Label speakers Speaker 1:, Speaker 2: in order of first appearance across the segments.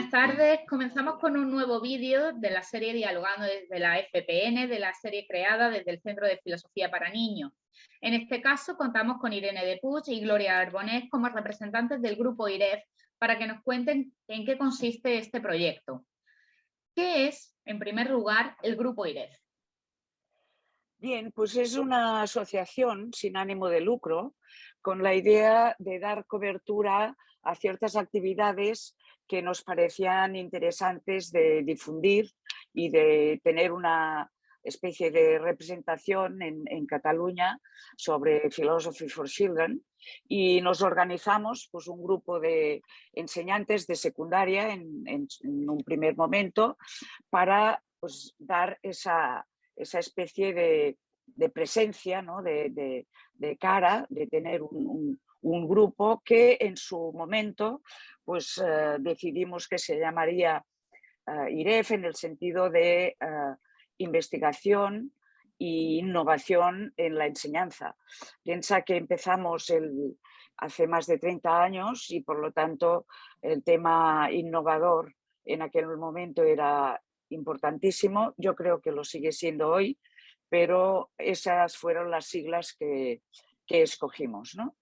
Speaker 1: Buenas tardes, comenzamos con un nuevo vídeo de la serie Dialogando desde la FPN, de la serie creada desde el Centro de Filosofía para Niños. En este caso contamos con Irene de Puig y Gloria Arbonés como representantes del grupo IREF para que nos cuenten en qué consiste este proyecto. ¿Qué es, en primer lugar, el grupo IREF?
Speaker 2: Bien, pues es una asociación sin ánimo de lucro con la idea de dar cobertura a ciertas actividades que nos parecían interesantes de difundir y de tener una especie de representación en Cataluña sobre Philosophy for Children, y nos organizamos pues, un grupo de enseñantes de secundaria en un primer momento para pues, dar esa especie de presencia, ¿no? de cara, de tener un grupo que en su momento pues, decidimos que se llamaría IREF en el sentido de investigación e innovación en la enseñanza. Piensa que empezamos hace más de 30 años y por lo tanto el tema innovador en aquel momento era importantísimo. Yo creo que lo sigue siendo hoy, pero esas fueron las siglas que escogimos, ¿no?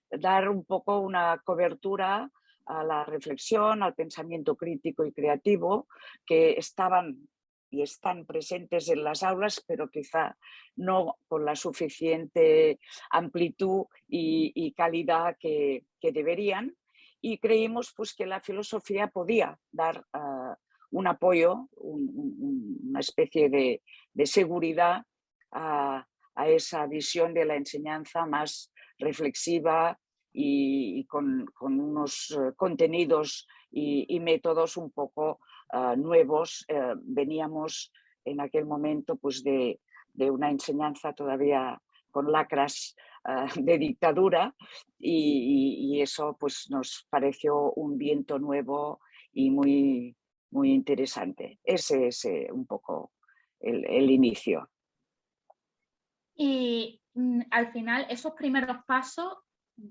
Speaker 2: Dar un poco una cobertura a la reflexión, al pensamiento crítico y creativo que estaban y están presentes en las aulas, pero quizá no con la suficiente amplitud y calidad que deberían. Y creímos pues, que la filosofía podía dar un apoyo, una especie de seguridad a esa visión de la enseñanza más reflexiva y con unos contenidos y métodos un poco nuevos. Veníamos en aquel momento pues, de una enseñanza todavía con lacras de dictadura y eso pues, nos pareció un viento nuevo y muy, muy interesante. Ese es un poco el inicio.
Speaker 1: Y al final, esos primeros pasos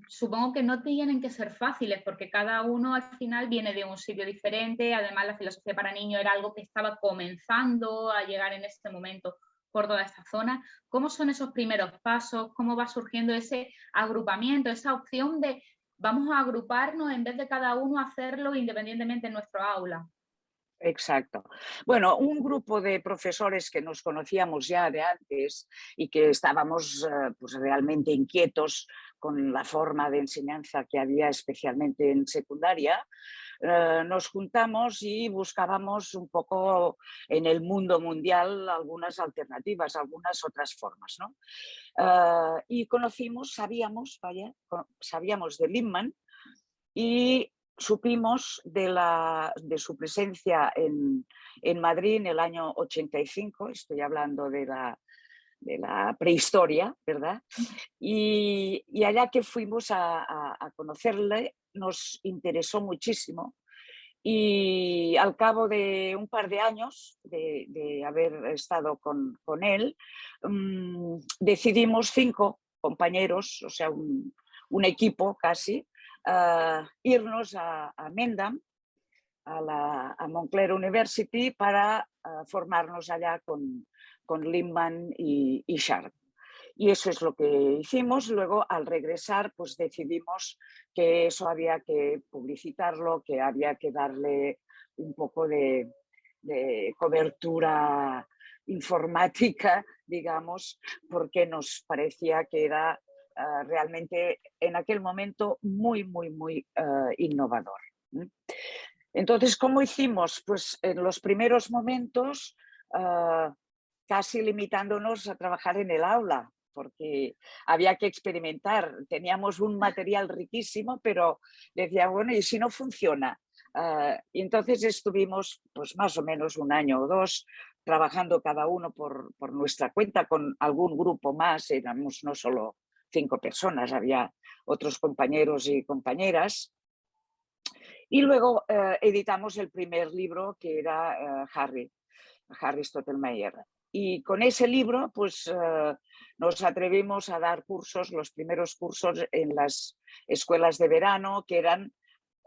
Speaker 1: supongo que no tienen que ser fáciles porque cada uno al final viene de un sitio diferente. Además, la filosofía para niños era algo que estaba comenzando a llegar en este momento por toda esta zona. ¿Cómo son esos primeros pasos? ¿Cómo va surgiendo ese agrupamiento, esa opción de vamos a agruparnos en vez de cada uno hacerlo independientemente en nuestro aula?
Speaker 2: Exacto. Bueno, un grupo de profesores que nos conocíamos ya de antes y que estábamos pues realmente inquietos con la forma de enseñanza que había, especialmente en secundaria, nos juntamos y buscábamos un poco en el mundo mundial algunas alternativas, algunas otras formas, ¿no? Y sabíamos de Lippmann y supimos de su presencia en Madrid en el año 85, estoy hablando de la prehistoria, ¿verdad? Y allá que fuimos a conocerle, nos interesó muchísimo y al cabo de un par de años de haber estado con él, decidimos 5 compañeros, o sea, un equipo casi, irnos a Mendham, a Montclair University, para formarnos allá con Lippmann y Sharp. Y eso es lo que hicimos. Luego, al regresar, pues decidimos que eso había que publicitarlo, que había que darle un poco de cobertura informática, digamos, porque nos parecía que era realmente en aquel momento muy, muy, muy innovador. Entonces, ¿cómo hicimos? Pues en los primeros momentos casi limitándonos a trabajar en el aula, porque había que experimentar. Teníamos un material riquísimo, pero decía, bueno, ¿y si no funciona? Y entonces estuvimos pues, más o menos un año o dos trabajando cada uno por nuestra cuenta, con algún grupo más. Éramos no solo 5 personas, había otros compañeros y compañeras. Y luego editamos el primer libro, que era Harry Stottelmeyer. Y con ese libro pues, nos atrevimos a dar cursos, los primeros cursos en las escuelas de verano, que eran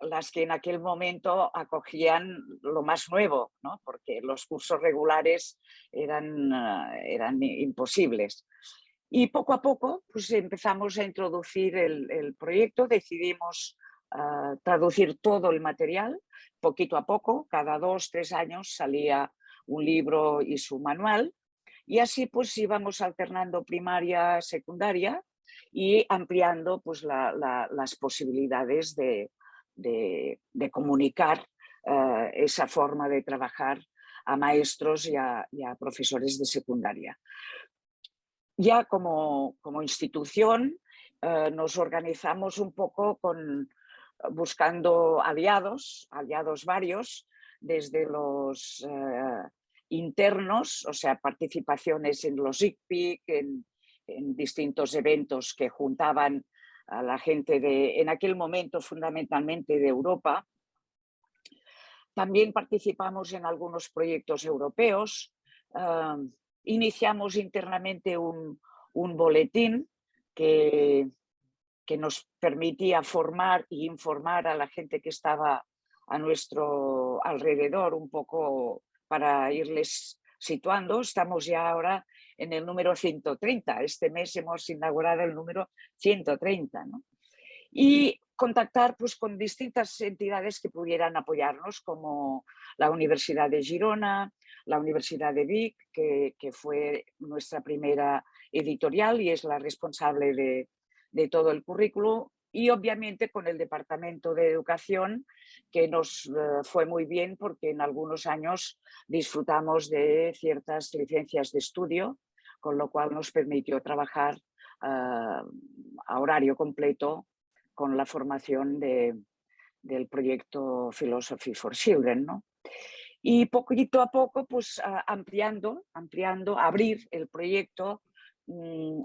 Speaker 2: las que en aquel momento acogían lo más nuevo, ¿no? Porque los cursos regulares eran imposibles. Y poco a poco pues, empezamos a introducir el proyecto, decidimos traducir todo el material, poquito a poco, cada 2 o 3 años salía un libro y su manual, y así pues íbamos alternando primaria, secundaria y ampliando pues, las posibilidades de comunicar esa forma de trabajar a maestros y a profesores de secundaria. Ya como institución nos organizamos un poco buscando aliados varios, desde los internos, o sea, participaciones en los ICPIC, en distintos eventos que juntaban a la gente en aquel momento fundamentalmente de Europa. También participamos en algunos proyectos europeos. Iniciamos internamente un boletín que nos permitía formar e informar a la gente que estaba a nuestro alrededor un poco para irles situando. Estamos ya ahora en el número 130. Este mes hemos inaugurado el número 130, ¿no? Y contactar pues, con distintas entidades que pudieran apoyarnos, como la Universidad de Girona, la Universidad de Vic, que fue nuestra primera editorial y es la responsable de todo el currículo, y obviamente con el Departamento de Educación, que nos fue muy bien porque en algunos años disfrutamos de ciertas licencias de estudio, con lo cual nos permitió trabajar a horario completo con la formación del proyecto Philosophy for Children, ¿no? Y poquito a poco, pues ampliando, abrir el proyecto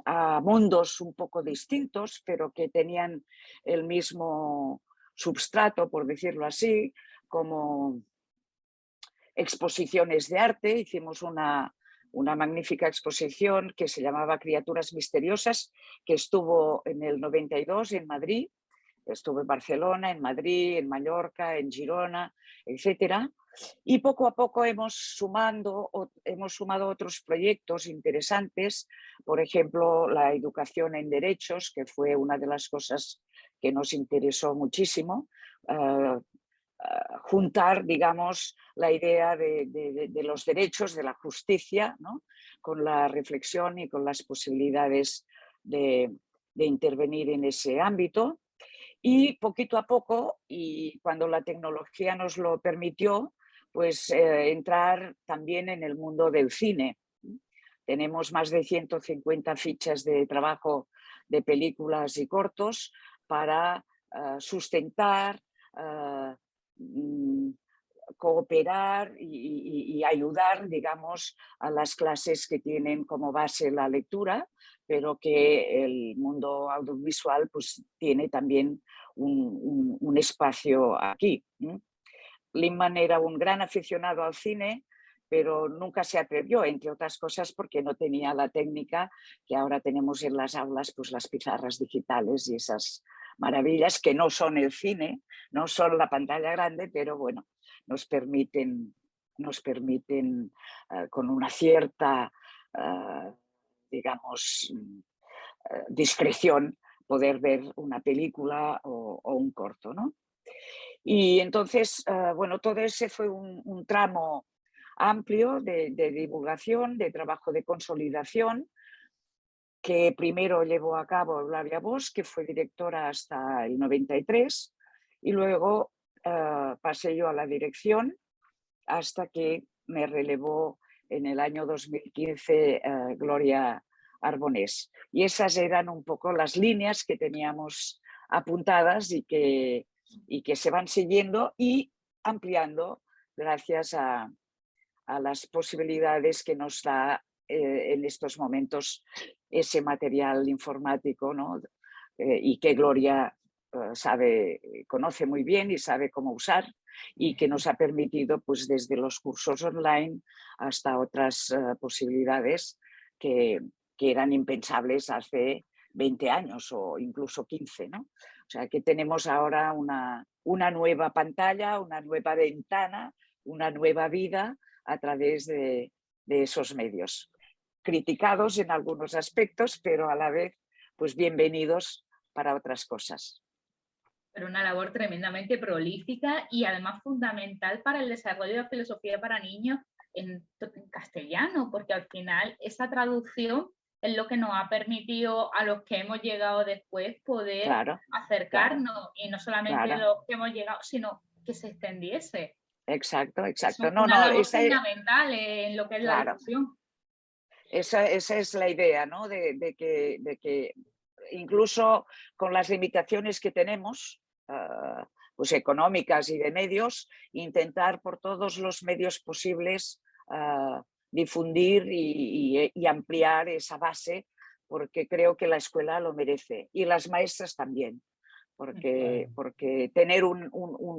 Speaker 2: a mundos un poco distintos, pero que tenían el mismo substrato, por decirlo así, como exposiciones de arte. Hicimos una magnífica exposición que se llamaba Criaturas Misteriosas, que estuvo en el 92 en Madrid. Estuve en Barcelona, en Madrid, en Mallorca, en Girona, etcétera. Y poco a poco hemos sumado otros proyectos interesantes, por ejemplo, la educación en derechos, que fue una de las cosas que nos interesó muchísimo, juntar, digamos, la idea de los derechos, de la justicia, ¿no? Con la reflexión y con las posibilidades de intervenir en ese ámbito. Y poquito a poco, y cuando la tecnología nos lo permitió, pues entrar también en el mundo del cine. Tenemos más de 150 fichas de trabajo de películas y cortos para sustentar, cooperar y ayudar, digamos, a las clases que tienen como base la lectura, pero que el mundo audiovisual pues, tiene también un espacio aquí. Lin-Man era un gran aficionado al cine, pero nunca se atrevió, entre otras cosas porque no tenía la técnica que ahora tenemos en las aulas, pues las pizarras digitales y esas maravillas que no son el cine, no son la pantalla grande, pero bueno, nos permiten con una cierta, digamos, discreción poder ver una película o un corto, ¿no? Y entonces, bueno, todo ese fue un tramo amplio de divulgación, de trabajo de consolidación, que primero llevó a cabo Eulalia Bosch, que fue directora hasta el 93, y luego pasé yo a la dirección hasta que me relevó en el año 2015 Gloria Arbonés. Y esas eran un poco las líneas que teníamos apuntadas y que se van siguiendo y ampliando gracias a las posibilidades que nos da en estos momentos ese material informático, ¿no? Y que Gloria conoce muy bien y sabe cómo usar, y que nos ha permitido, pues desde los cursos online hasta otras posibilidades que eran impensables hace 20 años o incluso 15, ¿no? O sea que tenemos ahora una nueva pantalla, una nueva ventana, una nueva vida a través de esos medios. Criticados en algunos aspectos, pero a la vez, pues bienvenidos para otras cosas.
Speaker 1: Pero una labor tremendamente prolífica y además fundamental para el desarrollo de la filosofía para niños en castellano, porque al final esa traducción es lo que nos ha permitido a los que hemos llegado después poder acercarnos, y no solamente los que hemos llegado, sino que se extendiese.
Speaker 2: Exacto.
Speaker 1: Es una labor fundamental en lo que es la difusión.
Speaker 2: Esa es la idea, ¿no? De que incluso con las limitaciones que tenemos, pues económicas y de medios, intentar por todos los medios posibles difundir y ampliar esa base, porque creo que la escuela lo merece y las maestras también, porque tener un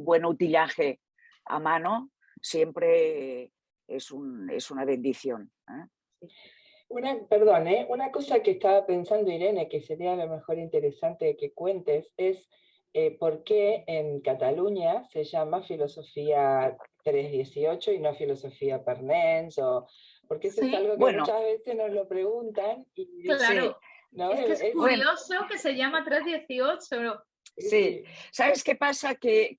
Speaker 2: buen utillaje a mano siempre es una bendición, ¿eh?
Speaker 3: Una cosa que estaba pensando, Irene, que sería a lo mejor interesante que cuentes, es por qué en Cataluña se llama filosofía 318 y no filosofía per nens, porque eso es algo que muchas veces nos lo preguntan. Y,
Speaker 1: claro, ¿no? Es curioso que se llama 318.
Speaker 2: Sí, ¿sabes qué pasa? Que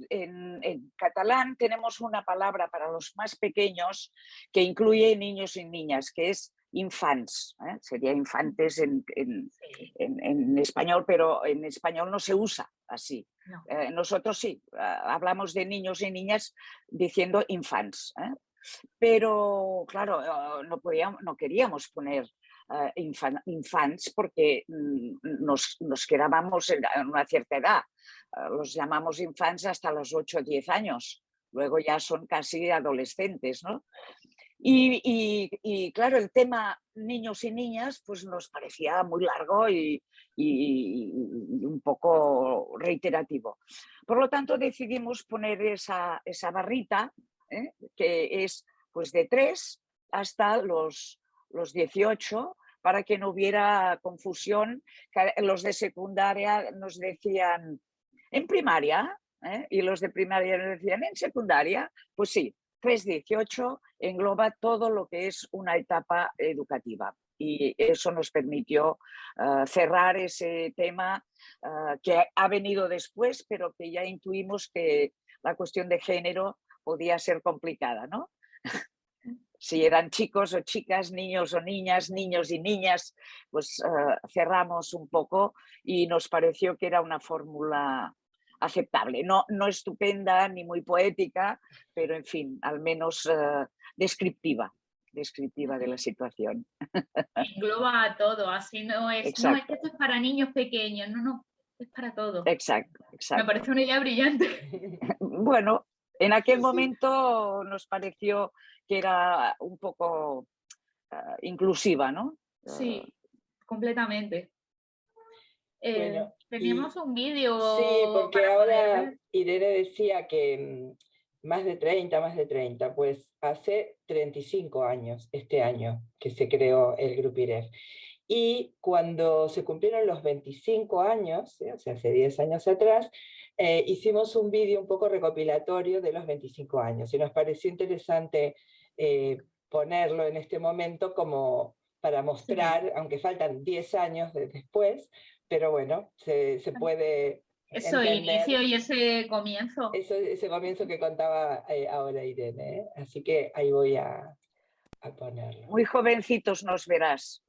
Speaker 2: en catalán tenemos una palabra para los más pequeños que incluye niños y niñas, que es infants, ¿eh? Sería infantes en español, pero en español no se usa así. No. Nosotros sí, hablamos de niños y niñas diciendo infants, ¿eh? Pero claro, no queríamos poner infants porque nos quedábamos en una cierta edad. Los llamamos infants hasta los 8 o 10 años. Luego ya son casi adolescentes, ¿no? Y claro, el tema niños y niñas pues nos parecía muy largo y un poco reiterativo. Por lo tanto, decidimos poner esa barrita, que es pues de 3 hasta los 18, para que no hubiera confusión. Los de secundaria nos decían en primaria, y los de primaria nos decían en secundaria. Pues sí, 3-18 engloba todo lo que es una etapa educativa, y eso nos permitió cerrar ese tema que ha venido después, pero que ya intuimos que la cuestión de género podía ser complicada, ¿no? Si eran chicos o chicas, niños o niñas, niños y niñas, pues cerramos un poco y nos pareció que era una fórmula aceptable. No estupenda ni muy poética, pero en fin, al menos descriptiva de la situación.
Speaker 1: Engloba a todo, así no es que esto es para niños pequeños, no, es para todo.
Speaker 2: Exacto.
Speaker 1: Me parece una idea brillante.
Speaker 2: Bueno, en aquel momento nos pareció que era un poco inclusiva, ¿no?
Speaker 1: Sí, completamente.
Speaker 3: Bueno,
Speaker 1: teníamos un vídeo.
Speaker 3: Sí, porque ahora Irene decía que más de 30, pues hace 35 años, este año, que se creó el Grupo IREF. Y cuando se cumplieron los 25 años, o sea, hace 10 años atrás, hicimos un vídeo un poco recopilatorio de los 25 años, y nos pareció interesante ponerlo en este momento como para mostrar, aunque faltan 10 años después, pero bueno, se puede
Speaker 1: eso entender, inicio y ese comienzo.
Speaker 3: Ese comienzo que contaba ahora Irene, ¿eh? Así que ahí voy a ponerlo.
Speaker 2: Muy jovencitos nos verás.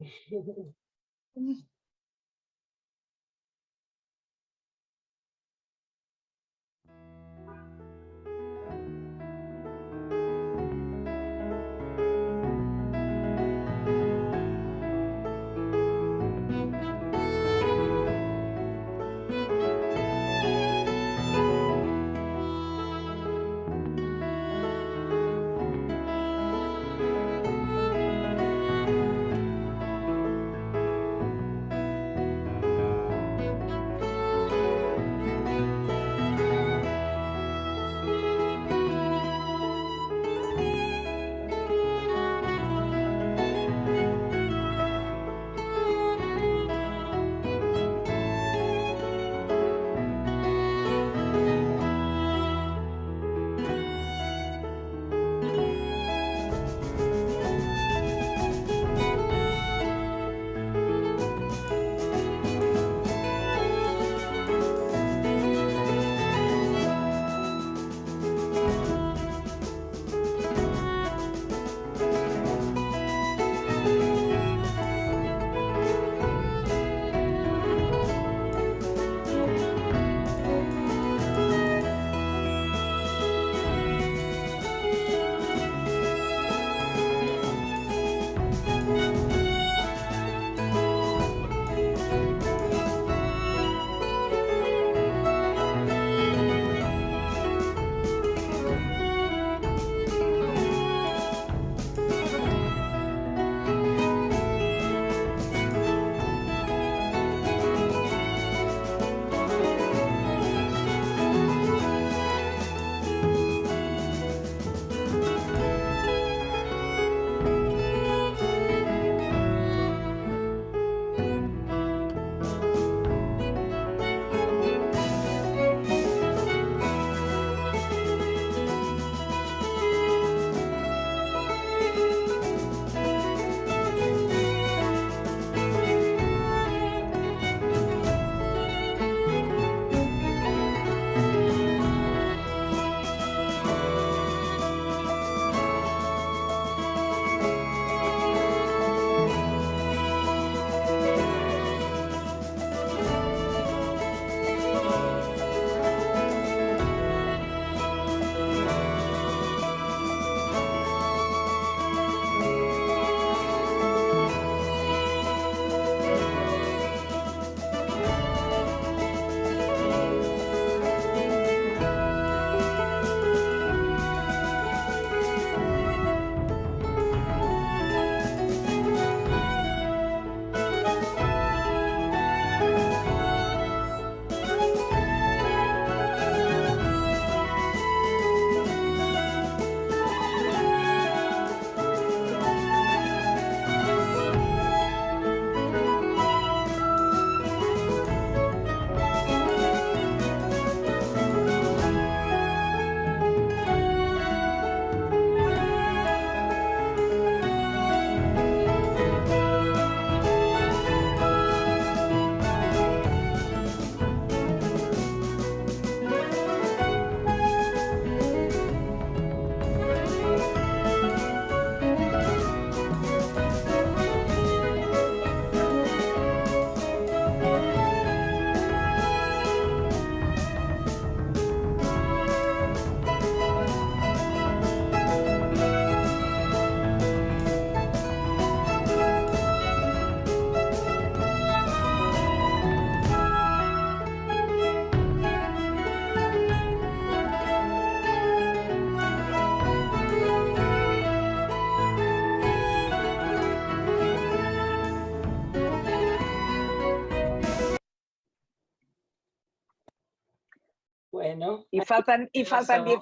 Speaker 3: Bueno.
Speaker 2: Y faltan 10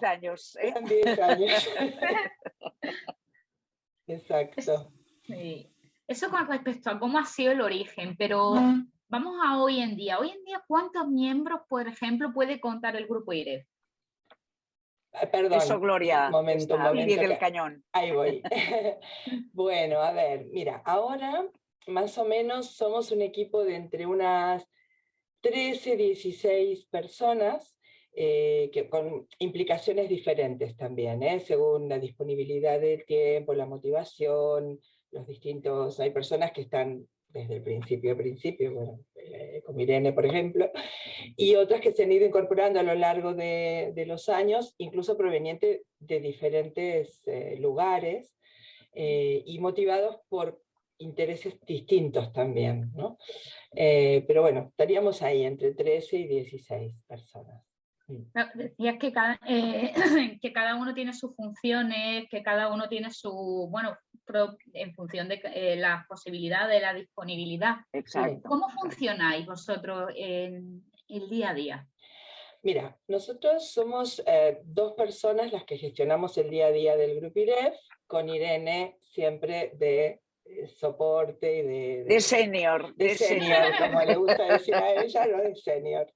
Speaker 2: años.
Speaker 3: Faltan 10 años. Exacto.
Speaker 1: Sí. Eso con respecto a cómo ha sido el origen, pero vamos a hoy en día. Hoy en día, ¿cuántos miembros, por ejemplo, puede contar el grupo IREF?
Speaker 3: Perdón,
Speaker 2: Eso, Gloria,
Speaker 3: un momento.
Speaker 2: al pie del cañón.
Speaker 3: Ahí voy. Bueno, a ver, mira, ahora más o menos somos un equipo de entre unas 13, 16 personas, con implicaciones diferentes también, según la disponibilidad del tiempo, la motivación, los distintos... Hay personas que están desde el principio, bueno, como Irene, por ejemplo, y otras que se han ido incorporando a lo largo de los años, incluso provenientes de diferentes lugares, y motivados por intereses distintos también, ¿no? Pero bueno, estaríamos ahí entre 13 y 16 personas.
Speaker 1: Decías que que cada uno tiene sus funciones, que cada uno tiene su, bueno, en función de las posibilidades, la disponibilidad.
Speaker 2: Exacto.
Speaker 1: ¿Cómo funcionáis vosotros en el día a día?
Speaker 3: Mira, nosotros somos 2 personas las que gestionamos el día a día del Grupo IREF, con Irene siempre de soporte y
Speaker 2: de senior.
Speaker 3: De senior, como le gusta decir a ella, no de senior.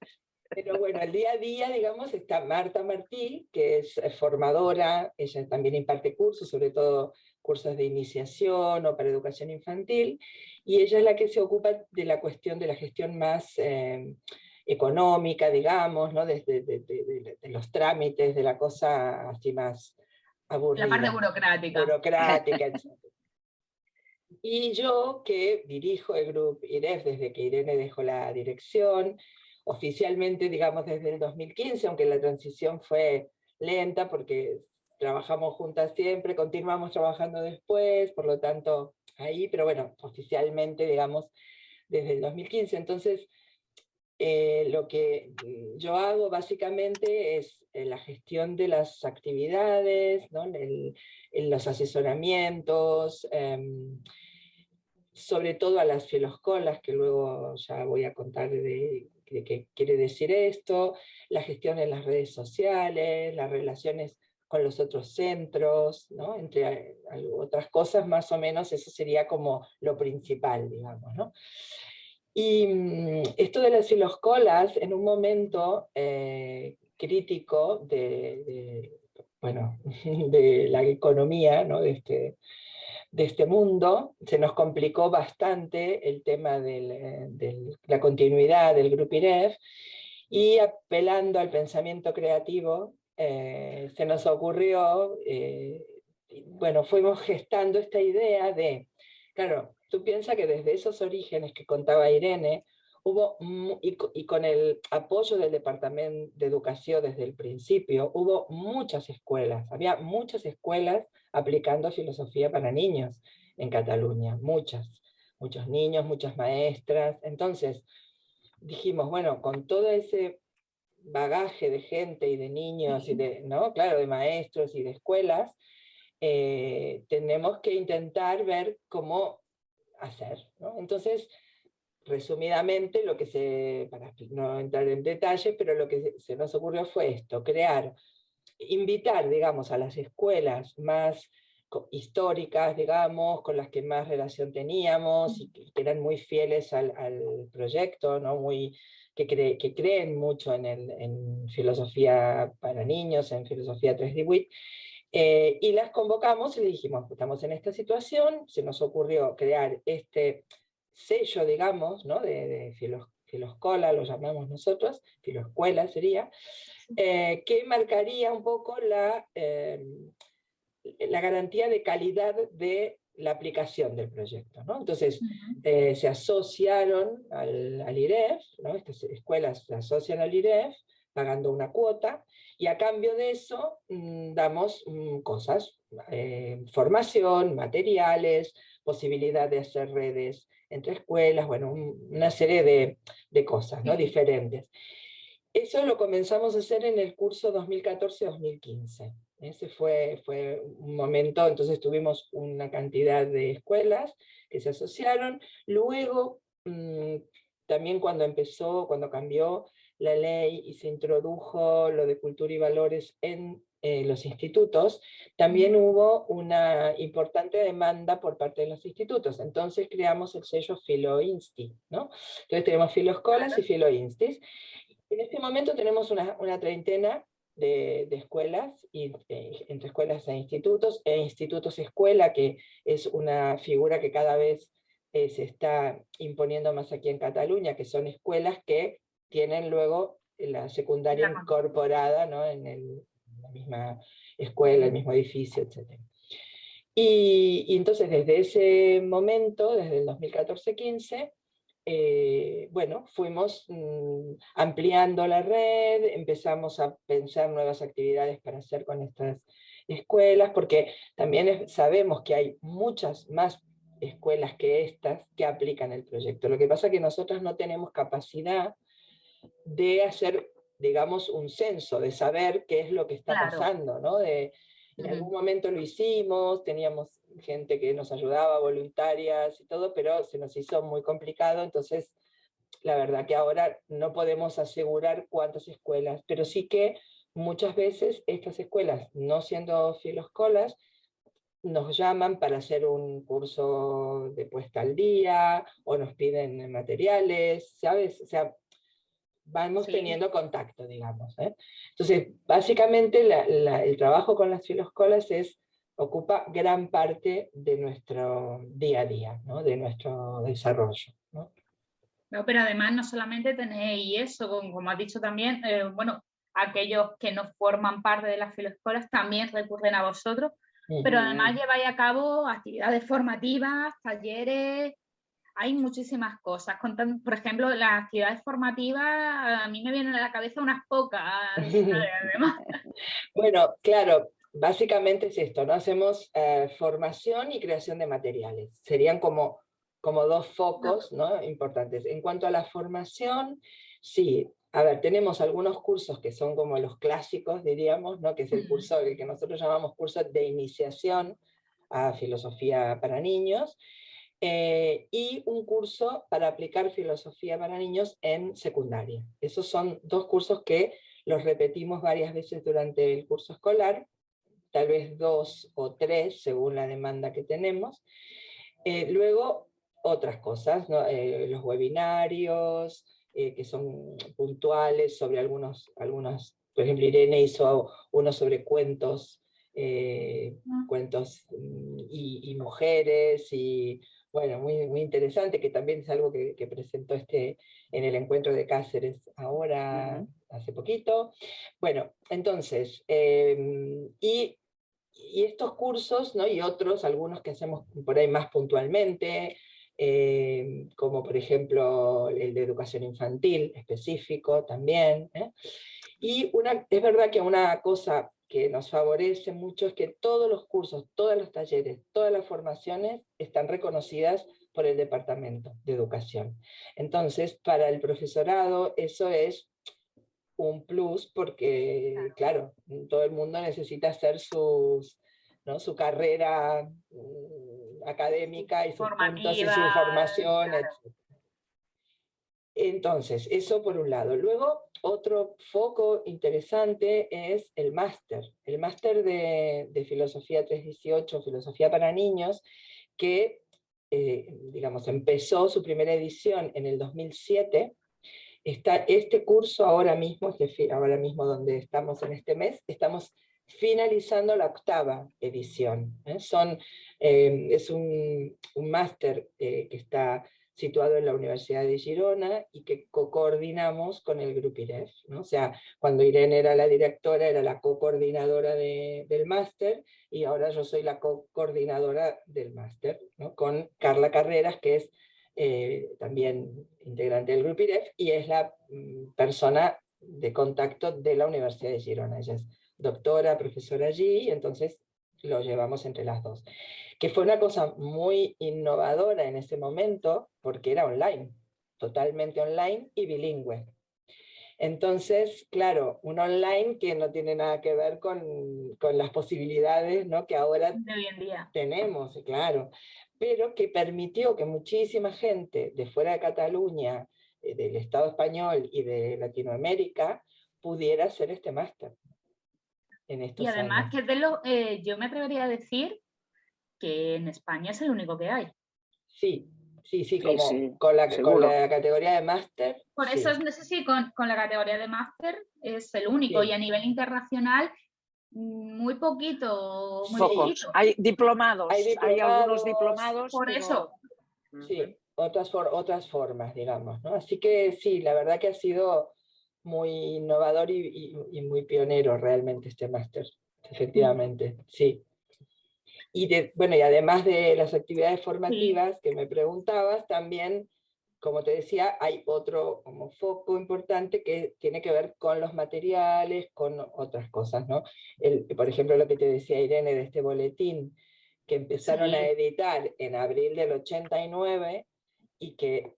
Speaker 3: Pero bueno, el día a día, digamos, está Marta Martí, que es formadora, ella también imparte cursos, sobre todo cursos de iniciación o para educación infantil, y ella es la que se ocupa de la cuestión de la gestión más económica, digamos, ¿no? De los trámites, de la cosa así más aburrida.
Speaker 1: La parte burocrática.
Speaker 3: Burocrática, etc. Y yo, que dirijo el grupo IREF desde que Irene dejó la dirección, oficialmente, digamos, desde el 2015, aunque la transición fue lenta porque trabajamos juntas siempre, continuamos trabajando después, por lo tanto, ahí, pero bueno, oficialmente, digamos, desde el 2015. Entonces, lo que yo hago básicamente es la gestión de las actividades, ¿no? Los asesoramientos, sobre todo a las filoscolas, que luego ya voy a contar de qué quiere decir esto, la gestión en las redes sociales, las relaciones con los otros centros, ¿no? Entre otras cosas, más o menos, eso sería como lo principal, digamos, ¿no? Y esto de las filoscolas, en un momento crítico bueno, de la economía, ¿no? de este mundo, se nos complicó bastante el tema de la continuidad del Grupo IREF, y apelando al pensamiento creativo, se nos ocurrió, bueno, fuimos gestando esta idea de, claro, tú piensas que desde esos orígenes que contaba Irene, hubo, y con el apoyo del Departamento de Educación desde el principio, hubo muchas escuelas, había muchas escuelas aplicando filosofía para niños en Cataluña, muchos niños, muchas maestras. Entonces dijimos, bueno, con todo ese bagaje de gente y de niños, y de, ¿no? Claro, de maestros y de escuelas, tenemos que intentar ver cómo hacer, ¿no? Entonces, resumidamente, para no entrar en detalles, pero lo que se nos ocurrió fue esto, invitar, digamos, a las escuelas más históricas, digamos, con las que más relación teníamos y que eran muy fieles al proyecto, ¿no? Que creen mucho en filosofía para niños, en filosofía 3D WIT, y las convocamos y le dijimos, estamos en esta situación, se nos ocurrió crear este sello, digamos, ¿no? de filoscola, lo llamamos nosotros, filoscuela sería, que marcaría un poco la garantía de calidad de la aplicación del proyecto, ¿no? Entonces, se asociaron al IREF, ¿no? Estas escuelas se asocian al IREF, pagando una cuota, y a cambio de eso damos cosas, formación, materiales, posibilidad de hacer redes entre escuelas, bueno, una serie de cosas, ¿no? Diferentes. Eso lo comenzamos a hacer en el curso 2014-2015. Ese fue un momento, entonces tuvimos una cantidad de escuelas que se asociaron. Luego, también cuando cambió la ley y se introdujo lo de cultura y valores en los institutos, también hubo una importante demanda por parte de los institutos. Entonces creamos el sello Filoinsti, ¿no? Entonces tenemos Filoescolas y Filoinstis. En este momento tenemos una treintena de escuelas, entre escuelas e institutos escuela, que es una figura que cada vez se está imponiendo más aquí en Cataluña, que son escuelas que tienen luego la secundaria incorporada, ¿no? En la misma escuela, el mismo edificio, etc. Y entonces desde ese momento, desde el 2014-15, bueno, fuimos ampliando la red, empezamos a pensar nuevas actividades para hacer con estas escuelas, porque también sabemos que hay muchas más escuelas que estas que aplican el proyecto. Lo que pasa es que nosotros no tenemos capacidad de hacer, digamos, un censo, de saber qué es lo que está pasando, ¿no? En algún momento lo hicimos, teníamos gente que nos ayudaba, voluntarias y todo, pero se nos hizo muy complicado, entonces la verdad que ahora no podemos asegurar cuántas escuelas, pero sí que muchas veces estas escuelas, no siendo filoescolas, nos llaman para hacer un curso de puesta al día, o nos piden materiales, ¿sabes? O sea, vamos teniendo contacto, digamos, ¿eh? Entonces, básicamente el trabajo con las filoescolas ocupa gran parte de nuestro día a día, ¿no? De nuestro desarrollo, ¿no?
Speaker 1: No, pero además no solamente tenéis eso, como has dicho también, bueno, aquellos que no forman parte de las filoescolas también recurren a vosotros, pero además lleváis a cabo actividades formativas, talleres, hay muchísimas cosas. Por ejemplo, las actividades formativas, a mí me vienen a la cabeza unas pocas, además.
Speaker 3: Bueno, claro, básicamente es esto, ¿no? Hacemos formación y creación de materiales. Serían como dos focos, ¿no? Importantes. En cuanto a la formación, sí, a ver, tenemos algunos cursos que son como los clásicos, diríamos, ¿no? Que es el curso que nosotros llamamos curso de iniciación a filosofía para niños, y un curso para aplicar filosofía para niños en secundaria. Esos son dos cursos que los repetimos varias veces durante el curso escolar, tal vez 2 o 3 según la demanda que tenemos. Luego, otras cosas, ¿no? Los webinarios, que son puntuales sobre algunos, por ejemplo, Irene hizo uno sobre cuentos, cuentos y mujeres, y bueno, muy, muy interesante, que también es algo que presentó en el encuentro de Cáceres ahora, hace poquito. Bueno, entonces, y estos cursos, ¿no? Y otros, algunos que hacemos por ahí más puntualmente, como por ejemplo el de educación infantil específico también. Y es verdad que una cosa que nos favorece mucho es que todos los cursos, todos los talleres, todas las formaciones están reconocidas por el Departamento de Educación. Entonces, para el profesorado eso es un plus porque, claro, todo el mundo necesita hacer ¿no? su carrera académica y sus puntos y su formación,
Speaker 1: claro.
Speaker 3: etc. Entonces, eso por un lado. Luego, otro foco interesante es el máster. El máster de Filosofía 318, Filosofía para Niños, que, digamos, empezó su primera edición en el 2007. Está este curso ahora mismo donde estamos en este mes, estamos finalizando la 8ª edición. Es un máster que está situado en la Universidad de Girona y que co-coordinamos con el Grupo IREF, ¿no? O sea, cuando Irene era la directora, era la co-coordinadora del máster, y ahora yo soy la co-coordinadora del máster, ¿no? Con Carla Carreras, que es también integrante del Grupo IREF, y es la persona de contacto de la Universidad de Girona. Ella es doctora, profesora allí, y entonces lo llevamos entre las dos. Que fue una cosa muy innovadora en ese momento, porque era online, totalmente online y bilingüe. Entonces, claro, un online que no tiene nada que ver con las posibilidades, ¿no? Que ahora
Speaker 1: de hoy en día
Speaker 3: tenemos, claro, pero que permitió que muchísima gente de fuera de Cataluña del Estado español y de Latinoamérica pudiera hacer este máster en estos
Speaker 1: Y además
Speaker 3: años.
Speaker 1: que yo me atrevería a decir que en España es el único que hay.
Speaker 3: Sí, sí,
Speaker 2: Sí,
Speaker 3: como
Speaker 2: sí,
Speaker 3: con
Speaker 2: seguro.
Speaker 3: la categoría de máster.
Speaker 1: Por
Speaker 3: Sí,
Speaker 1: eso, no sé si con la categoría de máster es el único,
Speaker 3: sí.
Speaker 1: y a nivel internacional muy poquito, muy
Speaker 2: Pocos.
Speaker 1: poquito.
Speaker 2: Hay diplomados,
Speaker 3: Hay
Speaker 2: hay algunos
Speaker 3: diplomados,
Speaker 2: diplomados,
Speaker 1: Por
Speaker 2: pero...
Speaker 1: eso,
Speaker 3: sí, otras formas, digamos, ¿no? Así que sí, la verdad que ha sido muy innovador y muy pionero realmente este máster, efectivamente, sí. Bueno, y además de las actividades
Speaker 1: sí,
Speaker 3: formativas que me preguntabas, también, como te decía, hay otro como foco importante que tiene que ver con los materiales, con otras cosas, ¿no? Por ejemplo, lo que te decía Irene de este boletín, que empezaron a
Speaker 1: sí.
Speaker 3: editar en abril del 89 y que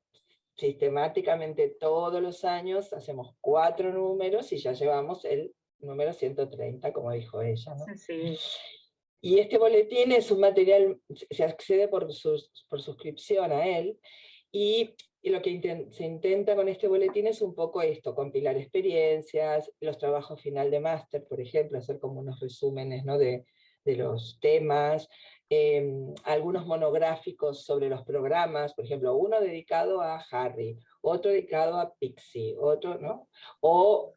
Speaker 3: sistemáticamente todos los años hacemos 4 números y ya llevamos el número 130, como dijo ella, ¿no?
Speaker 1: Sí.
Speaker 3: Y este boletín es un material, se accede por suscripción a él, y lo que se intenta con este boletín es un poco esto, compilar experiencias, los trabajos final de máster, por ejemplo, hacer como unos resúmenes, ¿no? de los temas, algunos monográficos sobre los programas, por ejemplo, uno dedicado a Harry, otro dedicado a Pixie, otro, ¿no? O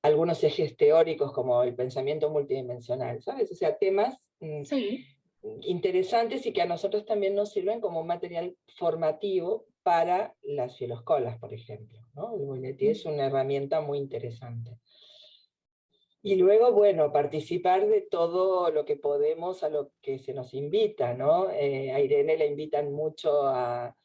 Speaker 3: algunos ejes teóricos como el pensamiento multidimensional, ¿sabes? O sea, temas
Speaker 1: Sí.
Speaker 3: interesantes y que a nosotros también nos sirven como material formativo para las filoscolas, por ejemplo, ¿no? El boletín es una herramienta muy interesante. Y luego, bueno, participar de todo lo que podemos a lo que se nos invita, ¿no? A Irene la invitan mucho a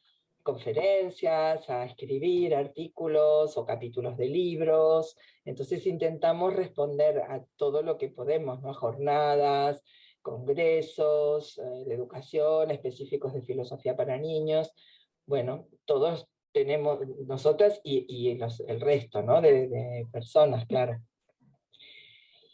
Speaker 3: conferencias, a escribir artículos o capítulos de libros. Entonces intentamos responder a todo lo que podemos, ¿no? Jornadas, congresos de educación, específicos de filosofía para niños. Bueno, todos tenemos, nosotras y el resto, ¿no? De personas, claro.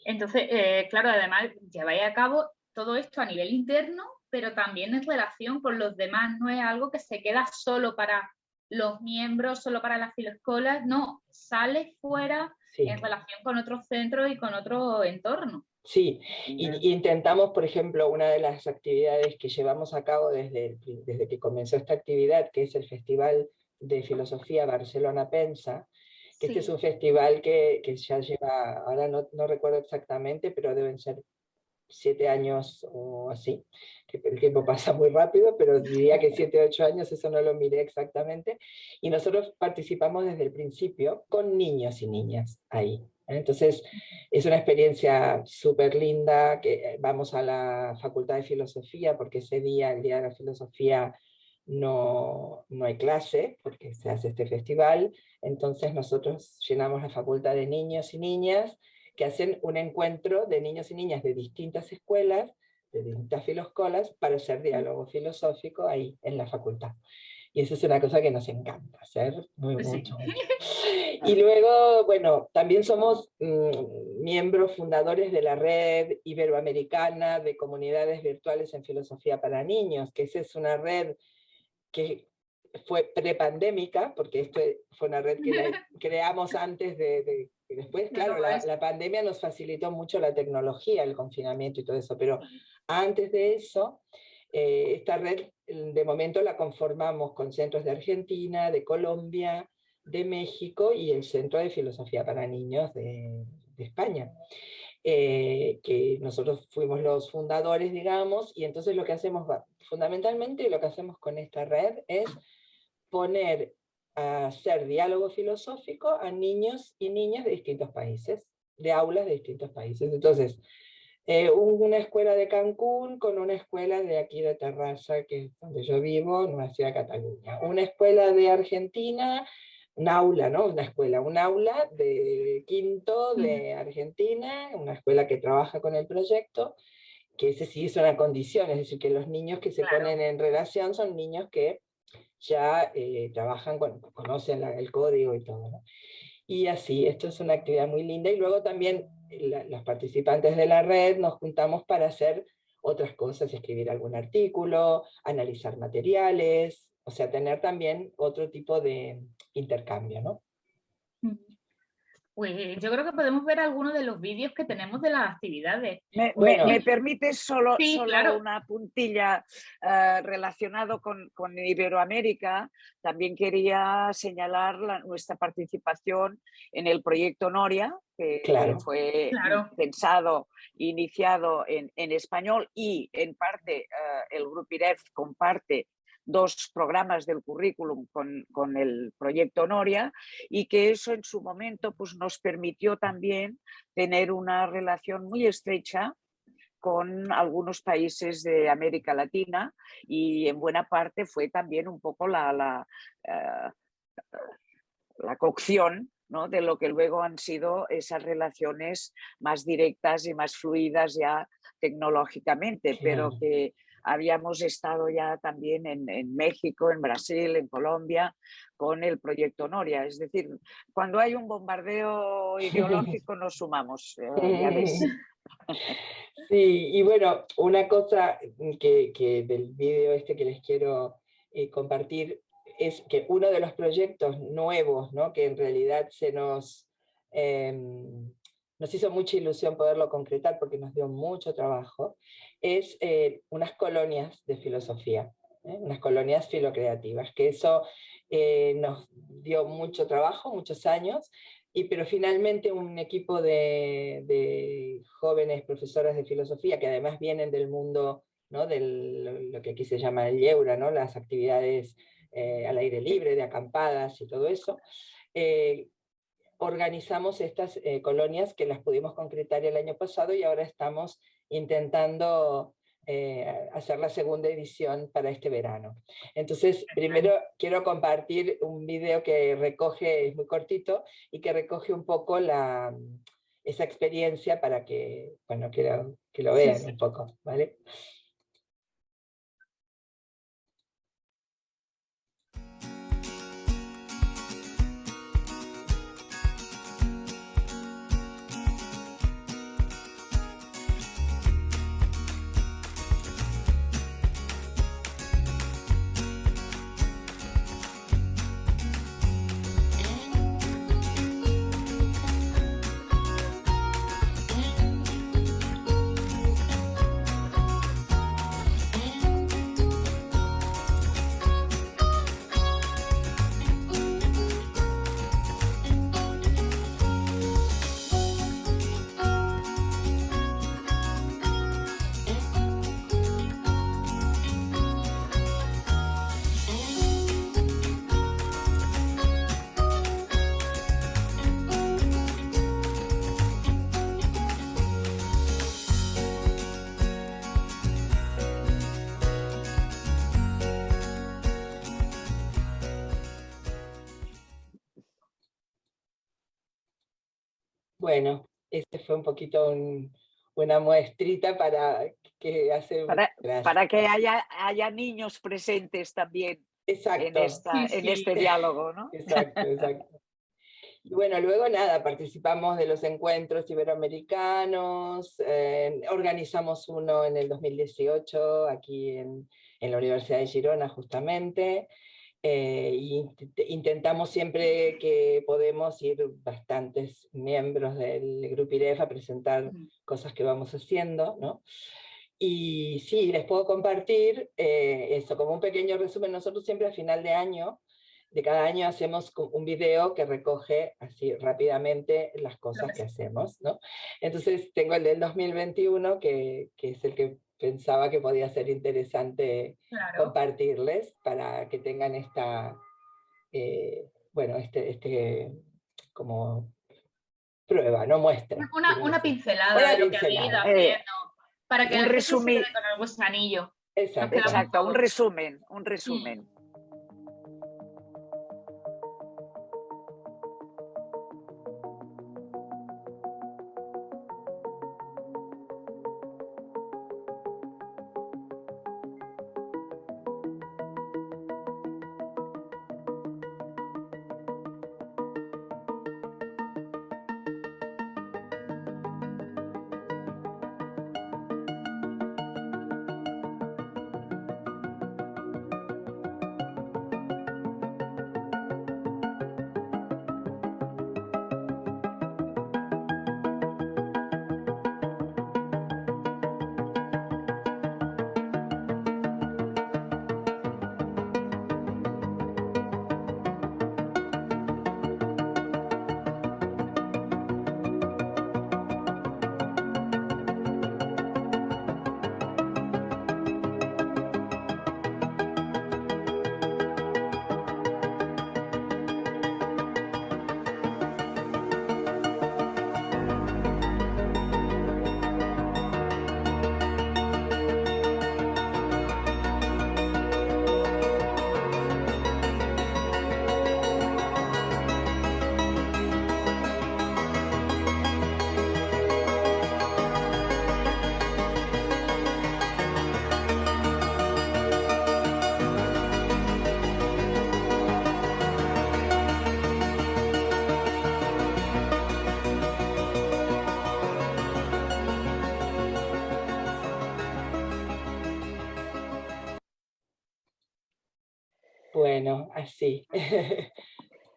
Speaker 1: Entonces, claro, además lleváis a cabo todo esto a nivel interno, pero también en relación con los demás. No es algo que se queda solo para los miembros, solo para las filoscolas, no, sale fuera
Speaker 3: Sí.
Speaker 1: en relación con otros centros y con otro entorno.
Speaker 3: Sí, y intentamos, por ejemplo, una de las actividades que llevamos a cabo desde que comenzó esta actividad, que es el Festival de Filosofía Barcelona Pensa, que este es un festival que ya lleva, ahora no recuerdo exactamente, pero deben ser 7 años o así, que el tiempo pasa muy rápido, pero diría que 7 o 8 años, eso no lo miré exactamente, y nosotros participamos desde el principio con niños y niñas ahí. Entonces, es una experiencia súper linda, que vamos a la Facultad de Filosofía, porque ese día, el Día de la Filosofía, no hay clase, porque se hace este festival, entonces nosotros llenamos la facultad de niños y niñas, que hacen un encuentro de niños y niñas de distintas escuelas, de distintas filoscolas, para hacer diálogo filosófico ahí en la facultad. Y eso es una cosa que nos encanta hacer, mucho. Y luego, bueno, también somos miembros fundadores de la Red Iberoamericana de Comunidades Virtuales en Filosofía para Niños, que esa es una red que fue prepandémica, porque esto fue una red que la creamos antes y después, claro, la pandemia nos facilitó mucho la tecnología, el confinamiento y todo eso, pero antes de eso, esta red de momento la conformamos con centros de Argentina, de Colombia, de México y el Centro de Filosofía para Niños de España. Que nosotros fuimos los fundadores, digamos, y entonces lo que hacemos, fundamentalmente lo que hacemos con esta red es poner a hacer diálogo filosófico a niños y niñas de distintos países, de aulas de distintos países. Entonces, una escuela de Cancún con una escuela de aquí de Terrassa, que es donde yo vivo, en una ciudad de Cataluña. Una escuela de Argentina, un aula, ¿no? Un aula de quinto de Argentina, una escuela que trabaja con el proyecto, que ese sí es una condición, es decir, que los niños que se ponen en relación son niños que ya trabajan, conocen el código y todo, ¿no? Y así, esto es una actividad muy linda. Y luego también los participantes de la red nos juntamos para hacer otras cosas, escribir algún artículo, analizar materiales, o sea, tener también otro tipo de intercambio, ¿no?
Speaker 1: Pues yo creo que podemos ver algunos de los vídeos que tenemos de las actividades.
Speaker 3: Bueno.
Speaker 2: ¿Me permites solo
Speaker 1: Sí, claro.
Speaker 2: una puntilla relacionado con Iberoamérica? También quería señalar nuestra participación en el proyecto Noria, que
Speaker 3: Claro.
Speaker 2: fue pensado, iniciado en español, y en parte el Grupo IREF comparte 2 programas del currículum con el proyecto Noria, y que eso en su momento pues, nos permitió también tener una relación muy estrecha con algunos países de América Latina, y en buena parte fue también un poco la cocción, ¿no?, de lo que luego han sido esas relaciones más directas y más fluidas ya tecnológicamente, pero que habíamos estado ya también en México, en Brasil, en Colombia, con el proyecto Noria. Es decir, cuando hay un bombardeo ideológico nos sumamos, ya ves.
Speaker 3: Sí, y bueno, una cosa que del video este que les quiero compartir es que uno de los proyectos nuevos, ¿no?, que en realidad nos hizo mucha ilusión poderlo concretar porque nos dio mucho trabajo, es unas colonias de filosofía, unas colonias filocreativas, que eso nos dio mucho trabajo, muchos años, pero finalmente un equipo de jóvenes profesoras de filosofía, que además vienen del mundo, ¿no?, de lo que aquí se llama el Yeura, ¿no?, las actividades al aire libre, de acampadas y todo eso, organizamos estas colonias que las pudimos concretar el año pasado, y ahora estamos intentando hacer la segunda edición para este verano. Entonces, primero quiero compartir un video que recoge, es muy cortito, y que recoge un poco esa experiencia para que, bueno, que lo vean un poco, ¿vale? Bueno, este fue un poquito una muestrita para que hace...
Speaker 2: Para que haya niños presentes también.
Speaker 3: Exacto.
Speaker 2: En este diálogo, ¿no?
Speaker 3: Exacto, exacto. Y bueno, luego nada, participamos de los encuentros iberoamericanos, organizamos uno en el 2018 aquí en la Universidad de Girona justamente, y intentamos siempre que podemos ir bastantes miembros del Grupo IREF a presentar cosas que vamos haciendo, ¿no? Y sí, les puedo compartir eso como un pequeño resumen. Nosotros siempre a final de cada año hacemos un video que recoge así rápidamente las cosas que hacemos, ¿no? Entonces tengo el del 2021, que es el que pensaba que podía ser interesante compartirles para que tengan esta, bueno, como prueba, no muestra.
Speaker 1: Una pincelada de lo que había ido haciendo, para que la gente se quede con el gusanillo.
Speaker 2: Exacto, un resumen.
Speaker 3: Bueno, así.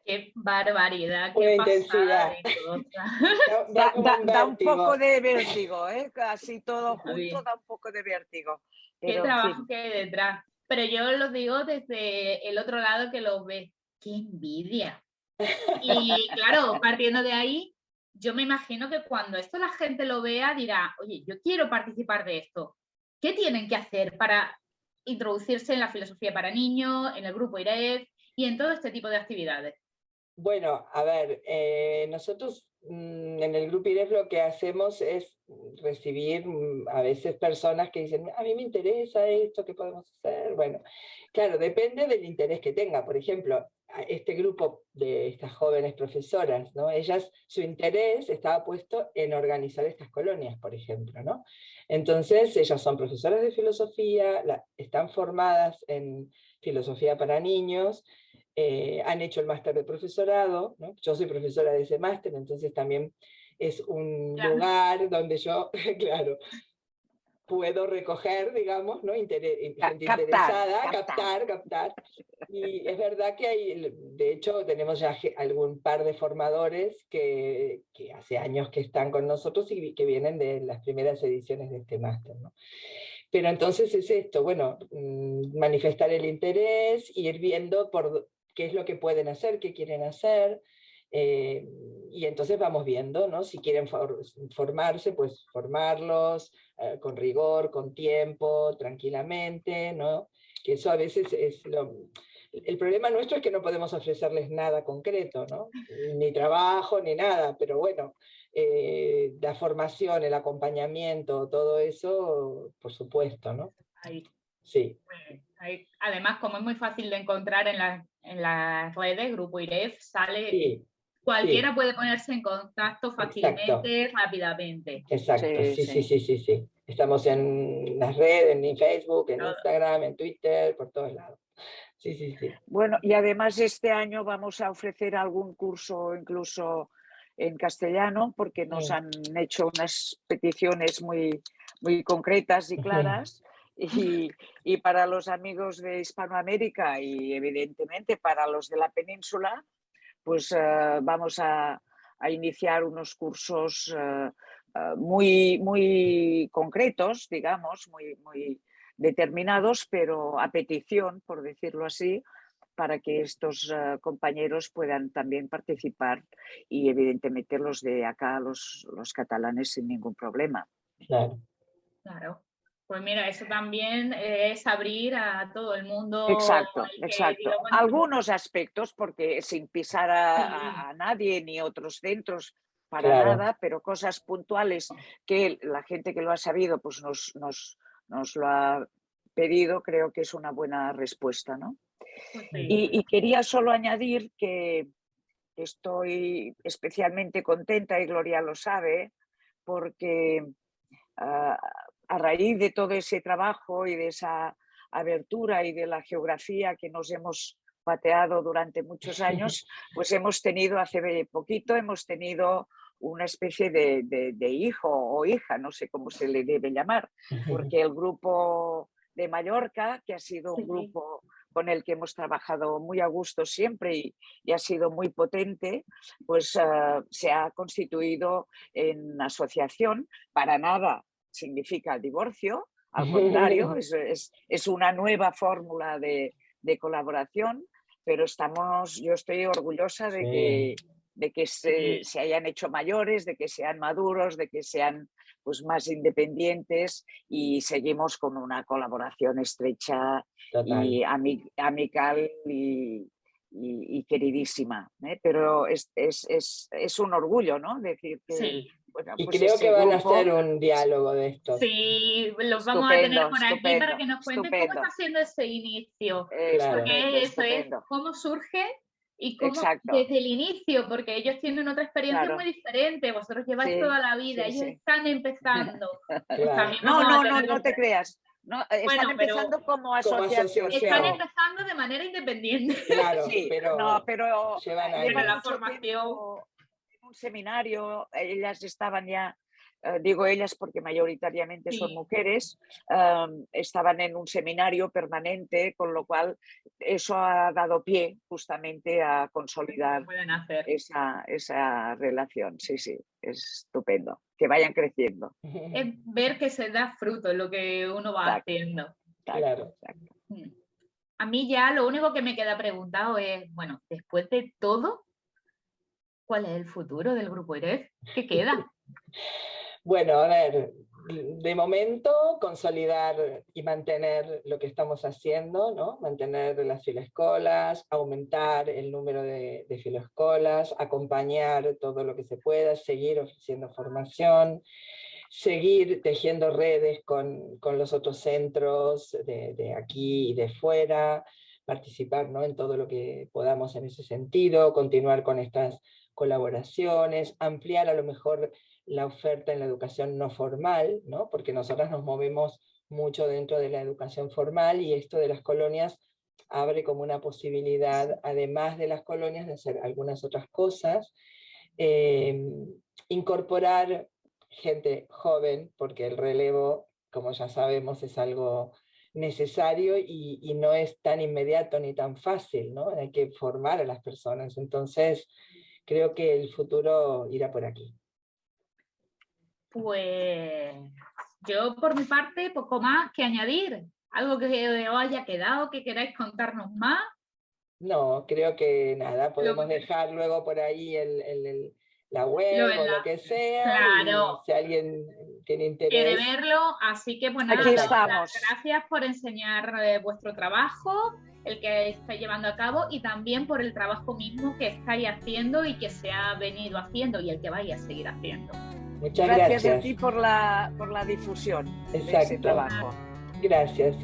Speaker 1: Qué barbaridad,
Speaker 3: Una
Speaker 1: qué
Speaker 3: intensidad.
Speaker 1: pasada de cosa.
Speaker 3: Da como un
Speaker 2: Da un
Speaker 3: vértigo.
Speaker 2: poco de vértigo, ¿eh? Casi todo
Speaker 1: Está
Speaker 2: junto
Speaker 1: bien.
Speaker 2: da un poco de vértigo.
Speaker 1: Qué
Speaker 2: Pero, en
Speaker 1: trabajo
Speaker 2: fin,
Speaker 1: que hay detrás. Pero yo lo digo desde el otro lado que lo ve. ¡Qué envidia! Y claro, partiendo de ahí, yo me imagino que cuando esto la gente lo vea dirá, oye, yo quiero participar de esto. ¿Qué tienen que hacer para introducirse en la filosofía para niños, en el grupo IREF y en todo este tipo de actividades?
Speaker 3: Bueno, a ver, nosotros en el Grupo IREF lo que hacemos es recibir a veces personas que dicen, a mí me interesa esto, ¿qué podemos hacer? Bueno, claro, depende del interés que tenga. Por ejemplo, este grupo de estas jóvenes profesoras, ¿no? Ellas, su interés estaba puesto en organizar estas colonias, por ejemplo, ¿no? Entonces, ellas son profesoras de filosofía, están formadas en filosofía para niños, han hecho el máster de profesorado, ¿no? Yo soy profesora de ese máster, entonces también es un lugar donde yo, claro, puedo recoger, digamos, ¿no? Gente interesada, captar. Y es verdad que hay, de hecho, tenemos ya algún par de formadores que hace años que están con nosotros y que vienen de las primeras ediciones de este máster, ¿no? Pero entonces es esto, bueno, manifestar el interés, ir viendo por qué es lo que pueden hacer, qué quieren hacer, y entonces vamos viendo, ¿no? Si quieren formarse, pues formarlos con rigor, con tiempo, tranquilamente, ¿no? Que eso a veces es el problema nuestro es que no podemos ofrecerles nada concreto, ¿no? Ni trabajo, ni nada, pero bueno, la formación, el acompañamiento, todo eso, por supuesto, ¿no?
Speaker 1: Ahí.
Speaker 3: Sí.
Speaker 1: Ahí. Además, como es muy fácil de encontrar en las redes, Grupo IREF, sale,
Speaker 3: Sí,
Speaker 1: cualquiera
Speaker 3: sí.
Speaker 1: puede ponerse en contacto fácilmente, rápidamente.
Speaker 3: Exacto, sí. Estamos en las redes, en Facebook, en Instagram, en Twitter, por todos lados. Sí.
Speaker 2: bueno, y además este año vamos a ofrecer algún curso incluso en castellano, porque nos han hecho unas peticiones muy, muy concretas y claras. Y para los amigos de Hispanoamérica y evidentemente para los de la península, pues vamos a iniciar unos cursos muy, muy concretos, digamos, muy determinados, pero a petición, por decirlo así, para que estos compañeros puedan también participar y evidentemente los de acá, los catalanes, sin ningún problema.
Speaker 1: Claro. Pues mira, eso también es abrir a todo el mundo.
Speaker 2: Exacto.
Speaker 1: Diga, bueno,
Speaker 2: Algunos aspectos, porque sin pisar a nadie ni otros centros para nada, pero cosas puntuales que la gente que lo ha sabido pues nos lo ha pedido, creo que es una buena respuesta, ¿no?
Speaker 1: pues sí.
Speaker 2: Y quería solo añadir que estoy especialmente contenta, y Gloria lo sabe, porque a raíz de todo ese trabajo y de esa abertura y de la geografía que nos hemos pateado durante muchos años, pues hemos tenido, hace poquito, hemos tenido una especie de hijo o hija, no sé cómo se le debe llamar, porque el grupo de Mallorca, que ha sido un grupo con el que hemos trabajado muy a gusto siempre y ha sido muy potente, pues se ha constituido en asociación. Para nada significa divorcio, al contrario, es una nueva fórmula de colaboración, pero yo estoy orgullosa de que se hayan hecho mayores, de que sean maduros, de que sean pues más independientes, y seguimos con una colaboración estrecha y amical y queridísima, ¿eh? Pero es un orgullo, ¿no? Decir que bueno,
Speaker 3: y
Speaker 2: pues
Speaker 3: creo que van a
Speaker 2: grupo,
Speaker 3: hacer un diálogo de estos.
Speaker 1: Sí, los vamos a tener por aquí para que nos cuenten cómo está siendo ese inicio. Porque eso es cómo surge y cómo desde el inicio, porque ellos tienen otra experiencia muy diferente. Vosotros lleváis toda la vida, ellos están empezando.
Speaker 2: No te creas. No, están empezando como asociación.
Speaker 1: Están empezando de manera independiente.
Speaker 3: Claro,
Speaker 2: pero
Speaker 3: llevan años.
Speaker 1: La formación.
Speaker 2: En un seminario, ellas estaban ya digo ellas porque mayoritariamente son
Speaker 1: Sí.
Speaker 2: mujeres, estaban en un seminario permanente, con lo cual eso ha dado pie justamente a consolidar
Speaker 1: Pueden hacer.
Speaker 2: esa relación. Sí, sí, es estupendo. Que vayan creciendo.
Speaker 1: Es ver que se da fruto en lo que uno va
Speaker 2: Exacto.
Speaker 1: haciendo.
Speaker 3: Claro.
Speaker 2: Exacto.
Speaker 1: A mí ya lo único que me queda preguntado es, bueno, después de todo, ¿cuál es el futuro del Grupo IREF? ¿Qué queda?
Speaker 3: Bueno, a ver, de momento consolidar y mantener lo que estamos haciendo, ¿no? Mantener las filoescolas, aumentar el número de filoescolas, acompañar todo lo que se pueda, seguir ofreciendo formación, seguir tejiendo redes con los otros centros de aquí y de fuera, participar, ¿no? En todo lo que podamos en ese sentido, continuar con estas colaboraciones, ampliar a lo mejor la oferta en la educación no formal, ¿no? Porque nosotras nos movemos mucho dentro de la educación formal y esto de las colonias abre como una posibilidad, además de las colonias, de hacer algunas otras cosas, incorporar gente joven, porque el relevo, como ya sabemos, es algo necesario y no es tan inmediato ni tan fácil, ¿no? Hay que formar a las personas, entonces creo que el futuro irá por aquí.
Speaker 1: Pues yo por mi parte poco más que añadir. ¿Algo que os haya quedado, que queráis contarnos más?
Speaker 3: No, creo que nada, podemos dejar luego por ahí la web o lo que sea,
Speaker 1: Claro.
Speaker 3: y si alguien tiene
Speaker 1: Quiere
Speaker 3: interés.
Speaker 1: verlo, así que pues nada,
Speaker 2: Aquí
Speaker 1: daros las
Speaker 2: estamos.
Speaker 1: gracias por enseñar vuestro trabajo, el que estáis llevando a cabo y también por el trabajo mismo que estáis haciendo y que se ha venido haciendo y el que vais a seguir haciendo.
Speaker 3: Muchas
Speaker 2: Gracias
Speaker 3: gracias.
Speaker 2: a ti por la difusión de ese
Speaker 3: Exacto.
Speaker 2: trabajo.
Speaker 3: Gracias.